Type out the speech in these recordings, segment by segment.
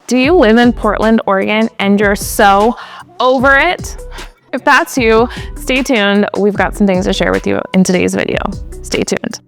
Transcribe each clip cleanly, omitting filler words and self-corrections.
Do you live in Portland, Oregon, and you're so over it? If that's you, stay tuned. We've got some things to share with you in today's video. Stay tuned.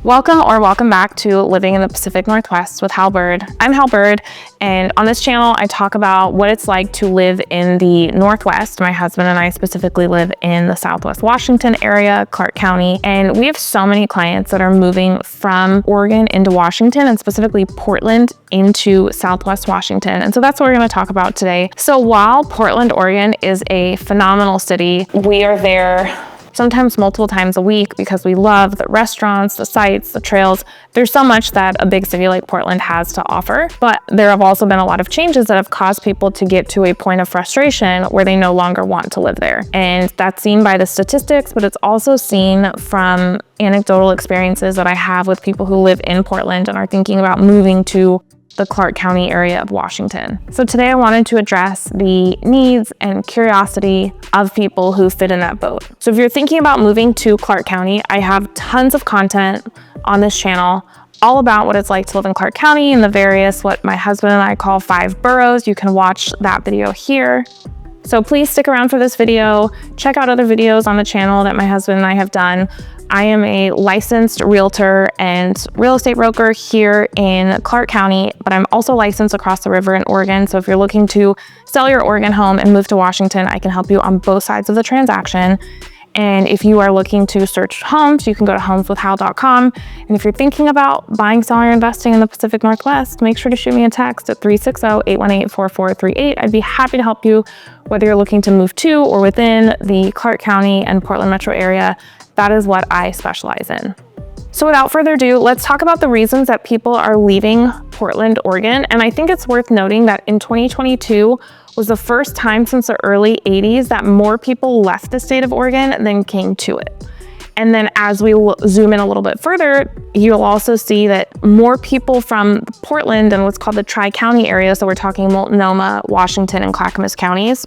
Welcome back to Living in the Pacific Northwest with Hal Byrd. I'm Hal Byrd, and on this channel, I talk about what it's like to live in the Northwest. My husband and I specifically live in the Southwest Washington area, Clark County, and we have so many clients that are moving from Oregon into Washington, and specifically Portland into Southwest Washington. And so that's what we're going to talk about today. So while Portland, Oregon is a phenomenal city, we are there sometimes multiple times a week because we love the restaurants, the sights, the trails. There's so much that a big city like Portland has to offer, but there have also been a lot of changes that have caused people to get to a point of frustration where they no longer want to live there. And that's seen by the statistics, but it's also seen from anecdotal experiences that I have with people who live in Portland and are thinking about moving to the Clark County area of Washington. So today I wanted to address the needs and curiosity of people who fit in that boat. So if you're thinking about moving to Clark County, I have tons of content on this channel all about what it's like to live in Clark County and the various, what my husband and I call 5 boroughs. You can watch that video here. So please stick around for this video. Check out other videos on the channel that my husband and I have done. I am a licensed realtor and real estate broker here in Clark County, but I'm also licensed across the river in Oregon. So if you're looking to sell your Oregon home and move to Washington, I can help you on both sides of the transaction. And if you are looking to search homes, you can go to homeswithhal.com. And if you're thinking about buying, selling, or investing in the Pacific Northwest, make sure to shoot me a text at 360-818-4438. I'd be happy to help you, whether you're looking to move to or within the Clark County and Portland metro area. That is what I specialize in. So without further ado, let's talk about the reasons that people are leaving Portland, Oregon. And I think it's worth noting that in 2022 was the first time since the early 80s that more people left the state of Oregon than came to it. And then as we zoom in a little bit further, you'll also see that more people from Portland and what's called the Tri-County area, so we're talking Multnomah, Washington, and Clackamas counties,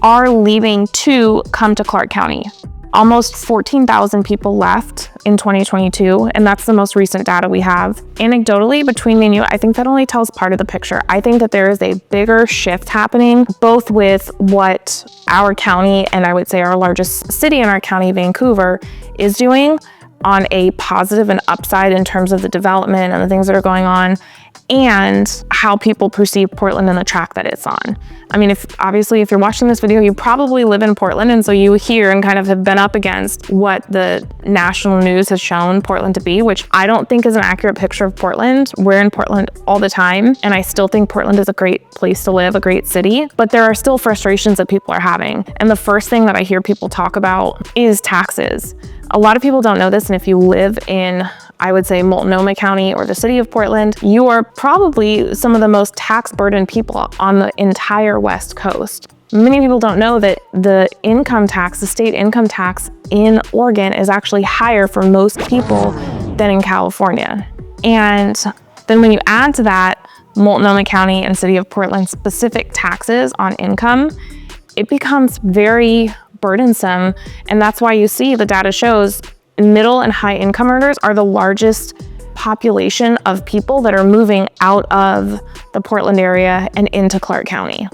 are leaving to come to Clark County. Almost 14,000 people left in 2022, and that's the most recent data we have. Anecdotally, between me and you, I think that only tells part of the picture. I think that there is a bigger shift happening, both with what our county, and I would say our largest city in our county, Vancouver, is doing on a positive and upside in terms of the development and the things that are going on, and how people perceive Portland and the track that it's on. I mean, if you're watching this video, you probably live in Portland, and so you hear and kind of have been up against what the national news has shown Portland to be, which I don't think is an accurate picture of Portland. We're in Portland all the time, and I still think Portland is a great place to live, a great city, but there are still frustrations that people are having. And the first thing that I hear people talk about is taxes. A lot of people don't know this, and if you live in, I would say, Multnomah County or the city of Portland, you are probably some of the most tax burdened people on the entire West Coast. Many people don't know that the income tax, the state income tax in Oregon is actually higher for most people than in California. And then when you add to that Multnomah County and city of Portland specific taxes on income, it becomes very burdensome. And that's why you see the data shows middle and high income earners are the largest population of people that are moving out of the Portland area and into Clark County.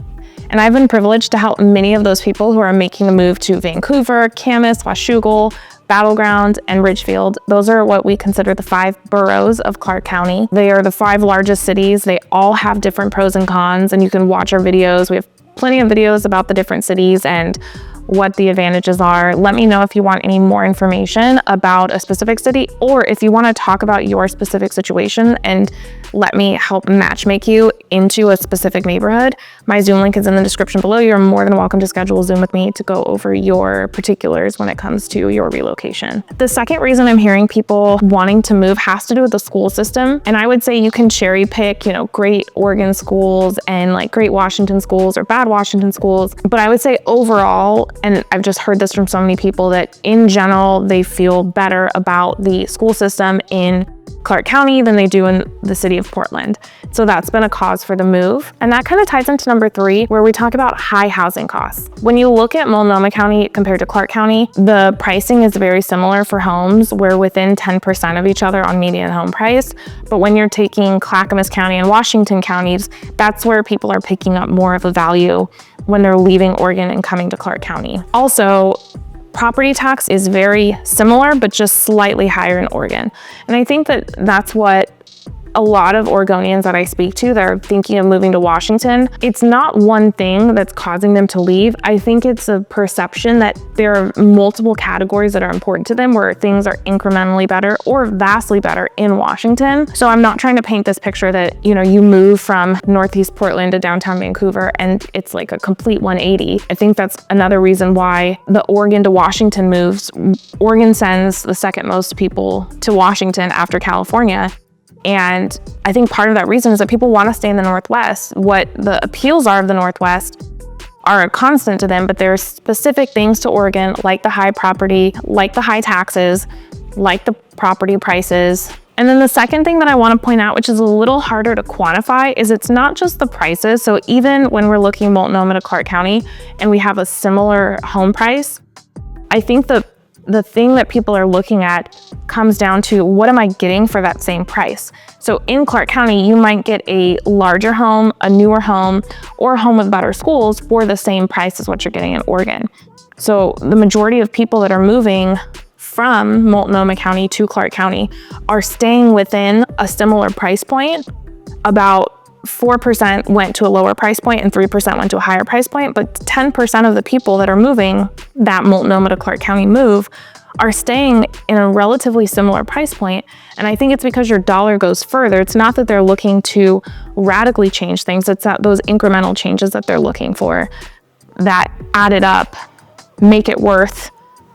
And I've been privileged to help many of those people who are making the move to Vancouver, Camas, Washougal, Battleground, and Ridgefield. Those are what we consider the 5 boroughs of Clark County. They are the 5 largest cities. They all have different pros and cons, and you can watch our videos. We have plenty of videos about the different cities and what the advantages are. Let me know if you want any more information about a specific city, or if you want to talk about your specific situation and let me help matchmake you into a specific neighborhood. My Zoom link is in the description below. You're more than welcome to schedule a Zoom with me to go over your particulars when it comes to your relocation. The second reason I'm hearing people wanting to move has to do with the school system. And I would say you can cherry pick, great Oregon schools and like great Washington schools or bad Washington schools. But I would say overall, and I've just heard this from so many people, that in general, they feel better about the school system in Clark County than they do in the city of Portland. So that's been a cause for the move. And that kind of ties into number 3, where we talk about high housing costs. When you look at Multnomah County compared to Clark County, the pricing is very similar for homes. We're within 10% of each other on median home price. But when you're taking Clackamas County and Washington counties, that's where people are picking up more of a value when they're leaving Oregon and coming to Clark County. Also, property tax is very similar, but just slightly higher in Oregon. And I think that that's what a lot of Oregonians that I speak to that are thinking of moving to Washington, it's not one thing that's causing them to leave. I think it's a perception that there are multiple categories that are important to them where things are incrementally better or vastly better in Washington. So I'm not trying to paint this picture that, you move from Northeast Portland to downtown Vancouver and it's like a complete 180. I think that's another reason why the Oregon to Washington moves. Oregon sends the second most people to Washington after California. And I think part of that reason is that people want to stay in the Northwest. What the appeals are of the Northwest are a constant to them, but there are specific things to Oregon, like the high property, like the high taxes, like the property prices. And then the second thing that I want to point out, which is a little harder to quantify, is it's not just the prices. So even when we're looking Multnomah to Clark County and we have a similar home price, I think the thing that people are looking at comes down to, what am I getting for that same price? So in Clark County, you might get a larger home, a newer home, or a home with better schools for the same price as what you're getting in Oregon. So the majority of people that are moving from Multnomah County to Clark County are staying within a similar price point. About 4% went to a lower price point and 3% went to a higher price point, but 10% of the people that are moving that Multnomah to Clark County move are staying in a relatively similar price point. And I think it's because your dollar goes further. It's not that they're looking to radically change things. It's that those incremental changes that they're looking for that added up make it worth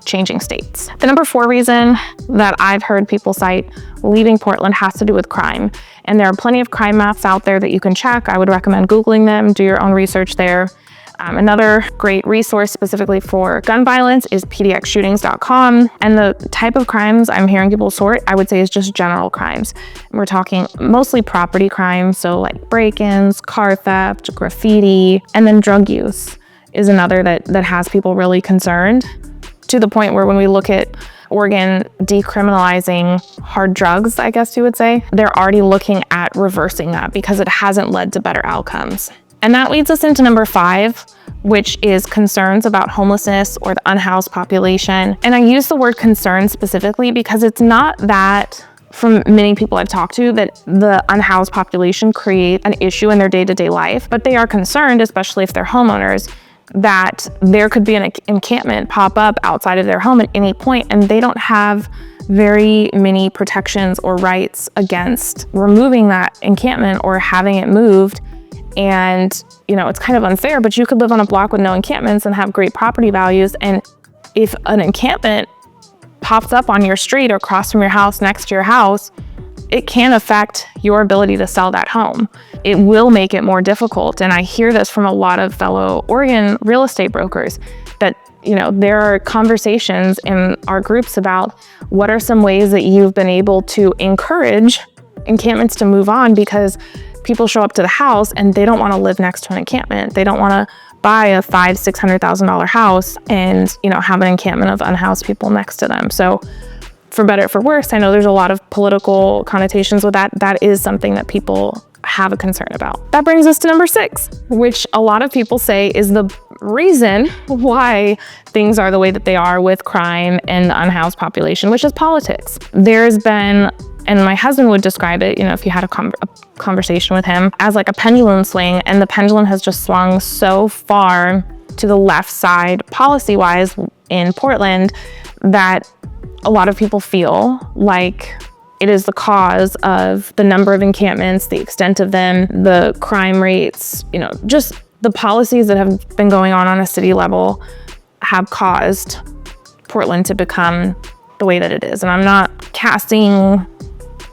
changing states. The number 4 reason that I've heard people cite leaving Portland has to do with crime. And there are plenty of crime maps out there that you can check. I would recommend Googling them, do your own research there. Another great resource specifically for gun violence is pdxshootings.com. And the type of crimes I'm hearing people sort, I would say, is just general crimes. And we're talking mostly property crimes, so like break-ins, car theft, graffiti, and then drug use is another that has people really concerned, to the point where when we look at Oregon decriminalizing hard drugs, I guess you would say, they're already looking at reversing that because it hasn't led to better outcomes. And that leads us into number 5, which is concerns about homelessness or the unhoused population. And I use the word concern specifically because it's not that, from many people I've talked to, that the unhoused population create an issue in their day-to-day life, but they are concerned, especially if they're homeowners, that there could be an encampment pop up outside of their home at any point, and they don't have very many protections or rights against removing that encampment or having it moved. And, it's kind of unfair, but you could live on a block with no encampments and have great property values. And if an encampment pops up on your street or across from your house, next to your house, it can affect your ability to sell that home. It will make it more difficult. And I hear this from a lot of fellow Oregon real estate brokers that, there are conversations in our groups about what are some ways that you've been able to encourage encampments to move on, because people show up to the house and they don't want to live next to an encampment. They don't want to buy a $500,000-$600,000 house and, have an encampment of unhoused people next to them. So for better or for worse, I know there's a lot of political connotations with that. That is something that people have a concern about. That brings us to number 6, which a lot of people say is the reason why things are the way that they are with crime and the unhoused population, which is politics. There's been, and my husband would describe it, if you had a conversation with him, as like a pendulum swing, and the pendulum has just swung so far to the left side policy-wise in Portland that a lot of people feel like it is the cause of the number of encampments, the extent of them, the crime rates, just the policies that have been going on a city level have caused Portland to become the way that it is. And I'm not casting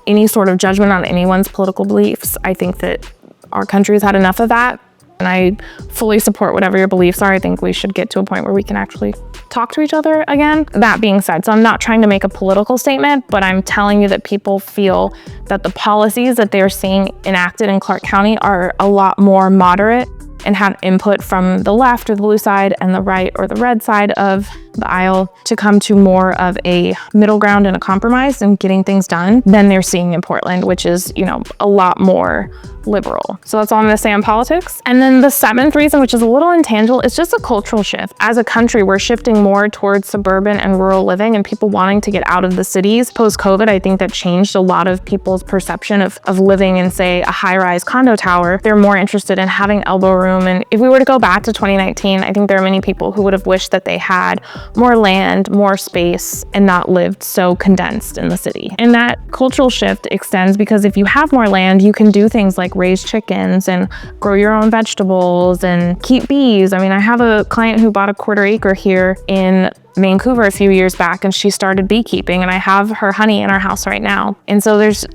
any sort of judgment on anyone's political beliefs. I think that our country has had enough of that. And I fully support whatever your beliefs are. I think we should get to a point where we can actually talk to each other again. That being said, so I'm not trying to make a political statement, but I'm telling you that people feel that the policies that they're seeing enacted in Clark County are a lot more moderate and have input from the left or the blue side and the right or the red side of the aisle to come to more of a middle ground and a compromise and getting things done than they're seeing in Portland, which is, a lot more liberal. So that's all I'm gonna say on politics. And then the seventh reason, which is a little intangible, it's just a cultural shift. As a country, we're shifting more towards suburban and rural living and people wanting to get out of the cities. Post-COVID, I think that changed a lot of people's perception of living in, say, a high-rise condo tower. They're more interested in having elbow room. And if we were to go back to 2019, I think there are many people who would have wished that they had more land, more space, and not lived so condensed in the city. And that cultural shift extends because if you have more land, you can do things like raise chickens and grow your own vegetables and keep bees. I mean, I have a client who bought a 1/4 acre here in Vancouver a few years back, and she started beekeeping, and I have her honey in our house right now. And so there's,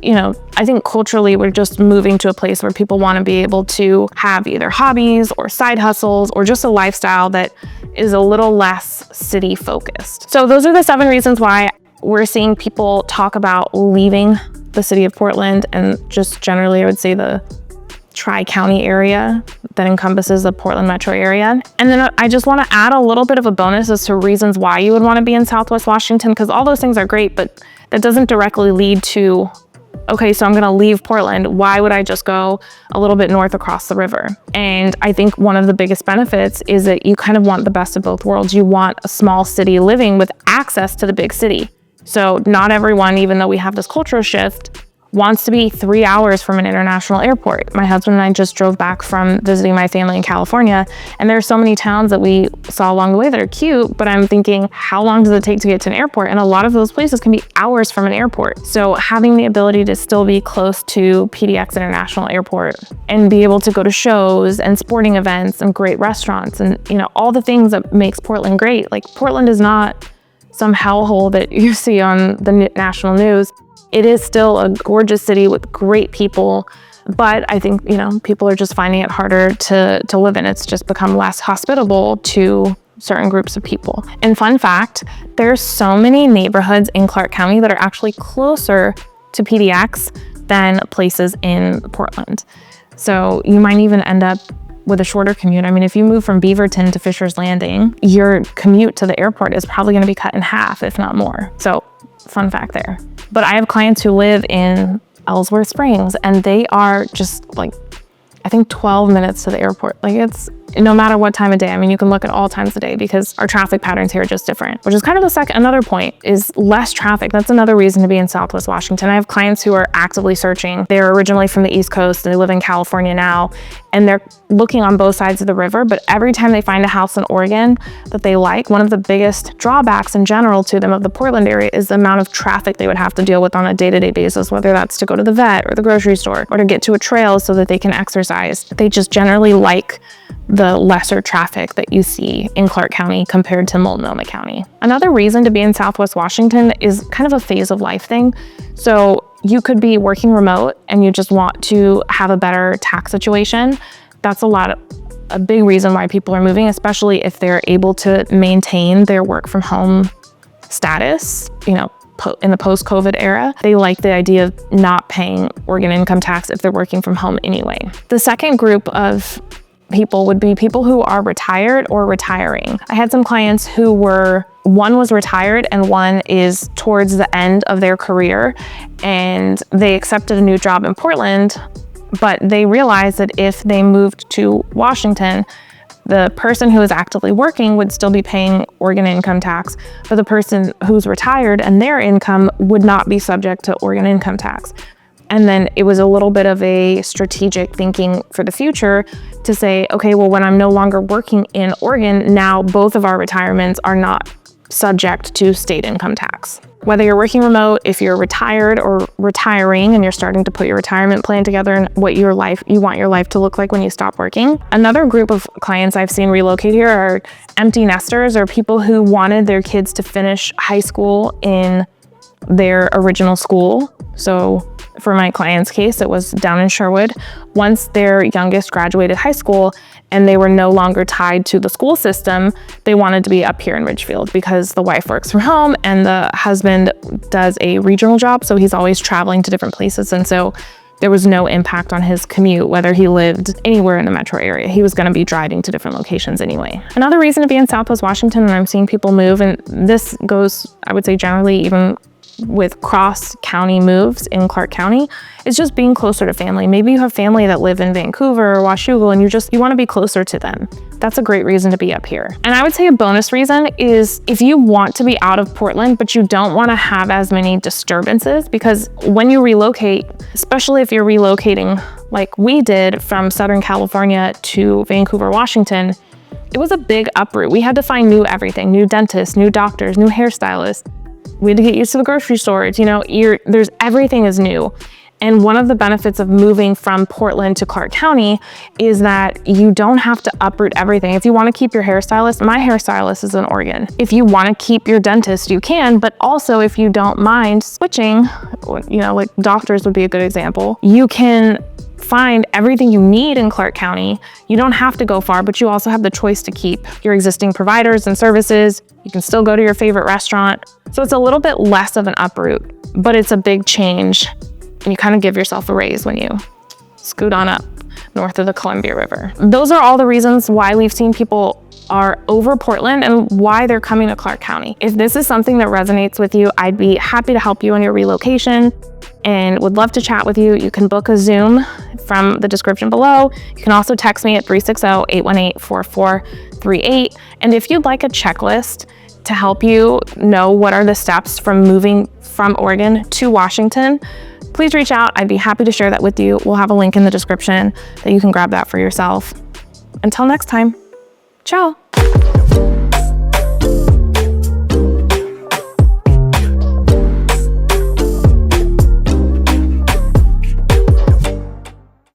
I think culturally we're just moving to a place where people want to be able to have either hobbies or side hustles or just a lifestyle that is a little less city focused. So those are the 7 reasons why we're seeing people talk about leaving the city of Portland and just generally I would say the Tri-County area that encompasses the Portland metro area. And then I just want to add a little bit of a bonus as to reasons why you would want to be in Southwest Washington, because all those things are great, but that doesn't directly lead to, okay, so I'm going to leave Portland. Why would I just go a little bit north across the river? And I think one of the biggest benefits is that you kind of want the best of both worlds. You want a small city living with access to the big city. So not everyone, even though we have this cultural shift, wants to be 3 hours from an international airport. My husband and I just drove back from visiting my family in California, and there are so many towns that we saw along the way that are cute, but I'm thinking, how long does it take to get to an airport? And a lot of those places can be hours from an airport. So having the ability to still be close to PDX International Airport and be able to go to shows and sporting events and great restaurants and, all the things that makes Portland great. Like, Portland is not some hellhole that you see on the national news. It is still a gorgeous city with great people, but I think, people are just finding it harder to live in. It's just become less hospitable to certain groups of people. And fun fact, there's so many neighborhoods in Clark County that are actually closer to PDX than places in Portland. So you might even end up with a shorter commute. I mean, if you move from Beaverton to Fisher's Landing, your commute to the airport is probably going to be cut in half, if not more. So fun fact there. But I have clients who live in Ellsworth Springs, and they are just I think 12 minutes to the airport. It's no matter what time of day. I mean, you can look at all times of day because our traffic patterns here are just different, which is kind of another point is less traffic. That's another reason to be in Southwest Washington. I have clients who are actively searching. They're originally from the East Coast and they live in California now, and they're looking on both sides of the river. But every time they find a house in Oregon that they like, one of the biggest drawbacks in general to them of the Portland area is the amount of traffic they would have to deal with on a day-to-day basis, whether that's to go to the vet or the grocery store or to get to a trail so that they can exercise. They just generally like the lesser traffic that you see in Clark County compared to Multnomah County. Another reason to be in Southwest Washington is kind of a phase of life thing. So you could be working remote and you just want to have a better tax situation. That's a big reason why people are moving, especially if they're able to maintain their work from home status, in the post-COVID era. They like the idea of not paying Oregon income tax if they're working from home anyway. The second group of people would be people who are retired or retiring. I had some clients who one was retired and one is towards the end of their career, and they accepted a new job in Portland, but they realized that if they moved to Washington, the person who is actively working would still be paying Oregon income tax, but the person who's retired and their income would not be subject to Oregon income tax. And then it was a little bit of a strategic thinking for the future to say, okay, well, when I'm no longer working in Oregon, now both of our retirements are not subject to state income tax. Whether you're working remote, if you're retired or retiring and you're starting to put your retirement plan together and what you want your life to look like when you stop working. Another group of clients I've seen relocate here are empty nesters, or people who wanted their kids to finish high school in their original school. So for my client's case, it was down in Sherwood. Once their youngest graduated high school, and they were no longer tied to the school system, they wanted to be up here in Ridgefield because the wife works from home and the husband does a regional job. So he's always traveling to different places. And so there was no impact on his commute, whether he lived anywhere in the metro area. He was gonna be driving to different locations anyway. Another reason to be in Southwest Washington, and I'm seeing people move, and this goes, I would say generally even with cross-county moves in Clark County, is just being closer to family. Maybe you have family that live in Vancouver or Washougal and you want to be closer to them. That's a great reason to be up here. And I would say a bonus reason is if you want to be out of Portland, but you don't want to have as many disturbances, because when you relocate, especially if you're relocating like we did from Southern California to Vancouver, Washington, it was a big uproot. We had to find new everything, new dentists, new doctors, new hairstylists. We had to get used to the grocery stores, everything is new. And one of the benefits of moving from Portland to Clark County is that you don't have to uproot everything. If you want to keep your hairstylist, my hairstylist is in Oregon. If you want to keep your dentist, you can, but also if you don't mind switching, like doctors would be a good example, you can find everything you need in Clark County. You don't have to go far, but you also have the choice to keep your existing providers and services. You can still go to your favorite restaurant. So it's a little bit less of an uproot, but it's a big change. And you kind of give yourself a raise when you scoot on up north of the Columbia River. Those are all the reasons why we've seen people are over Portland and why they're coming to Clark County. If this is something that resonates with you, I'd be happy to help you on your relocation and would love to chat with you. You can book a Zoom from the description below. You can also text me at 360-818-4438. And if you'd like a checklist to help you know what are the steps from moving from Oregon to Washington, please reach out. I'd be happy to share that with you. We'll have a link in the description that you can grab that for yourself. Until next time, ciao.